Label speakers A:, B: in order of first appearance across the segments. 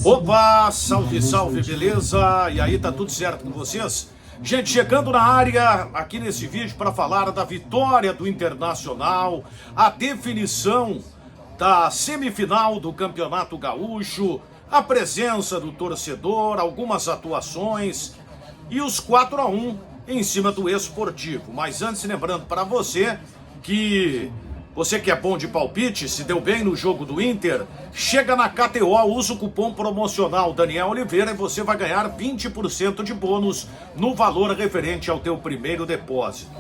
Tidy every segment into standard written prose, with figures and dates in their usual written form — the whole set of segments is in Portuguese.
A: Opa, salve, salve, beleza? E aí, tá tudo certo com vocês? Gente, chegando na área aqui nesse vídeo para falar da vitória do Internacional, a definição da semifinal do Campeonato Gaúcho, a presença do torcedor, algumas atuações e os 4-1 em cima do Esportivo. Mas antes, lembrando para você que é bom de palpite, se deu bem no jogo do Inter, chega na KTO, usa o cupom promocional Daniel Oliveira e você vai ganhar 20% de bônus no valor referente ao teu primeiro depósito.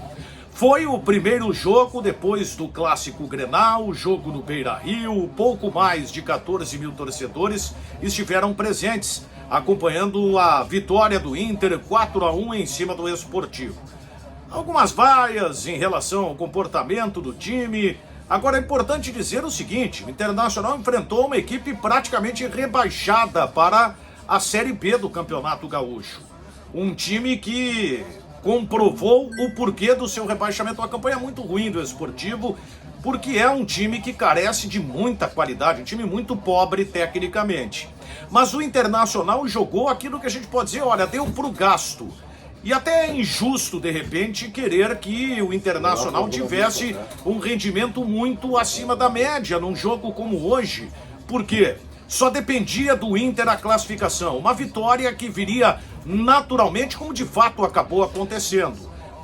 A: Foi o primeiro jogo depois do clássico Grenal, o jogo no Beira-Rio, pouco mais de 14 mil torcedores estiveram presentes, acompanhando a vitória do Inter 4-1 em cima do Esportivo. Algumas vaias em relação ao comportamento do time. Agora é importante dizer o seguinte: o Internacional enfrentou uma equipe praticamente rebaixada para a Série B do Campeonato Gaúcho. Um time que comprovou o porquê do seu rebaixamento. Uma campanha muito ruim do Esportivo, porque é um time que carece de muita qualidade, um time muito pobre tecnicamente. Mas o Internacional jogou aquilo que a gente pode dizer, olha, deu pro gasto. E até é injusto, de repente, querer que o Internacional tivesse um rendimento muito acima da média num jogo como hoje. Por quê? Só dependia do Inter a classificação. Uma vitória que viria naturalmente, como de fato acabou acontecendo.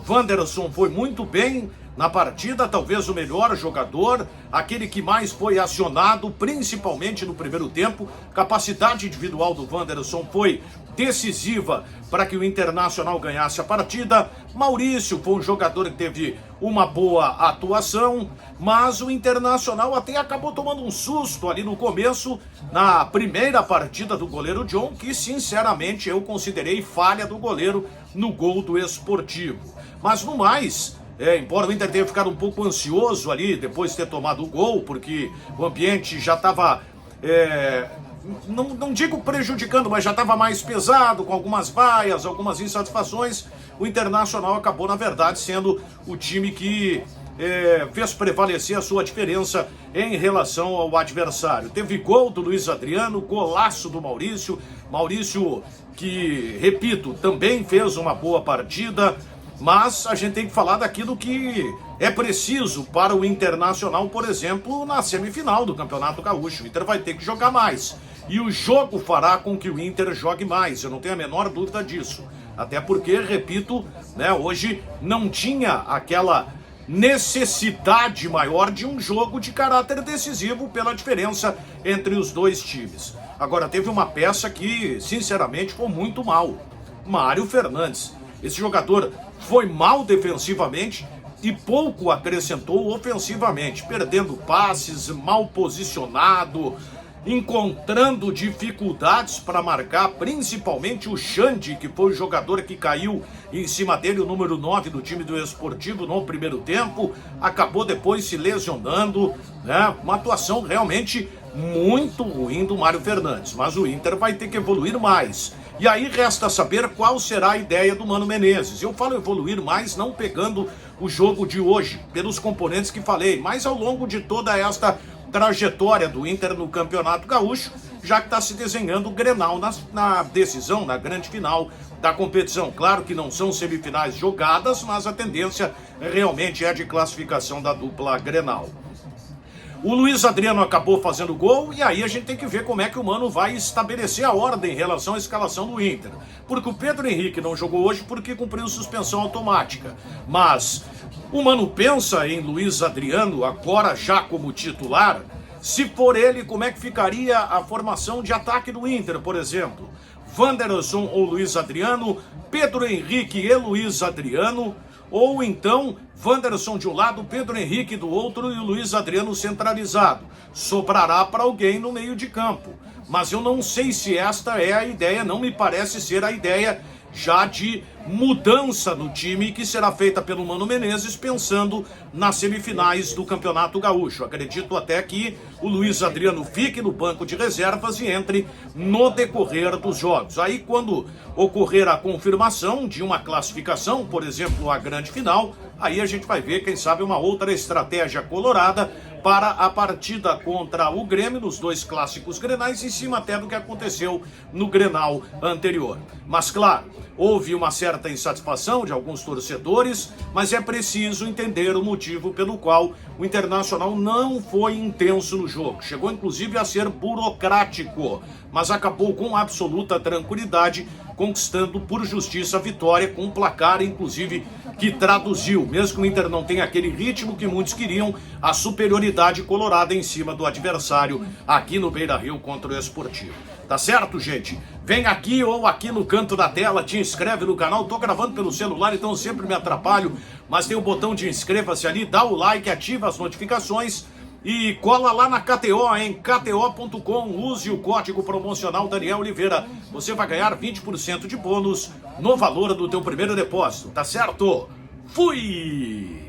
A: Wanderson foi muito bem na partida, talvez o melhor jogador, aquele que mais foi acionado, principalmente no primeiro tempo. Capacidade individual do Wanderson foi decisiva para que o Internacional ganhasse a partida. Maurício foi um jogador que teve uma boa atuação, mas o Internacional até acabou tomando um susto ali no começo, na primeira partida do goleiro John, que sinceramente eu considerei falha do goleiro no gol do Esportivo. Mas no mais, embora o Inter tenha ficado um pouco ansioso ali depois de ter tomado o gol, porque o ambiente já estava, não digo prejudicando, mas já estava mais pesado, com algumas vaias, algumas insatisfações, o Internacional acabou, na verdade, sendo o time que fez prevalecer a sua diferença em relação ao adversário. Teve gol do Luiz Adriano, golaço do Maurício que, repito, também fez uma boa partida. Mas a gente tem que falar daquilo que é preciso para o Internacional, por exemplo, na semifinal do Campeonato Gaúcho. O Inter vai ter que jogar mais. E o jogo fará com que o Inter jogue mais, eu não tenho a menor dúvida disso. Até porque, repito, hoje não tinha aquela necessidade maior de um jogo de caráter decisivo pela diferença entre os dois times. Agora, teve uma peça que, sinceramente, foi muito mal. Mário Fernandes. Esse jogador foi mal defensivamente e pouco acrescentou ofensivamente, perdendo passes, mal posicionado, encontrando dificuldades para marcar, principalmente o Xande, que foi o jogador que caiu em cima dele, o número 9 do time do Esportivo no primeiro tempo, acabou depois se lesionando, uma atuação realmente muito ruim do Mário Fernandes, mas o Inter vai ter que evoluir mais. E aí resta saber qual será a ideia do Mano Menezes. Eu falo evoluir mais não pegando o jogo de hoje, pelos componentes que falei, mas ao longo de toda esta trajetória do Inter no Campeonato Gaúcho, já que está se desenhando o Grenal na decisão, na grande final da competição. Claro que não são semifinais jogadas, mas a tendência realmente é de classificação da dupla Grenal. O Luiz Adriano acabou fazendo gol e aí a gente tem que ver como é que o Mano vai estabelecer a ordem em relação à escalação do Inter. Porque o Pedro Henrique não jogou hoje porque cumpriu suspensão automática. Mas o Mano pensa em Luiz Adriano agora já como titular. Se for ele, como é que ficaria a formação de ataque do Inter, por exemplo? Wanderson ou Luiz Adriano, Pedro Henrique e Luiz Adriano, ou então Wanderson de um lado, Pedro Henrique do outro e o Luiz Adriano centralizado. Sobrará para alguém no meio de campo. Mas eu não sei se esta é a ideia, não me parece ser a ideia já de mudança no time que será feita pelo Mano Menezes pensando nas semifinais do Campeonato Gaúcho. Acredito até que o Luiz Adriano fique no banco de reservas e entre no decorrer dos jogos. Aí quando ocorrer a confirmação de uma classificação, por exemplo, a grande final, aí a gente vai ver, quem sabe, uma outra estratégia colorada para a partida contra o Grêmio, nos 2 clássicos grenais, em cima até do que aconteceu no Grenal anterior. Mas, claro, houve uma certa insatisfação de alguns torcedores, mas é preciso entender o motivo pelo qual o Internacional não foi intenso no jogo. Chegou, inclusive, a ser burocrático, mas acabou com absoluta tranquilidade, conquistando por justiça a vitória, com um placar, inclusive, que traduziu, mesmo que o Inter não tenha aquele ritmo que muitos queriam, a superioridade colorada em cima do adversário aqui no Beira-Rio contra o Esportivo. Tá certo, gente? Vem aqui ou aqui no canto da tela, te inscreve no canal. Tô gravando pelo celular, então eu sempre me atrapalho, mas tem o botão de inscreva-se ali, dá o like, ativa as notificações e cola lá na KTO, em kto.com, use o código promocional Daniel Oliveira. Você vai ganhar 20% de bônus no valor do teu primeiro depósito, tá certo? Fui!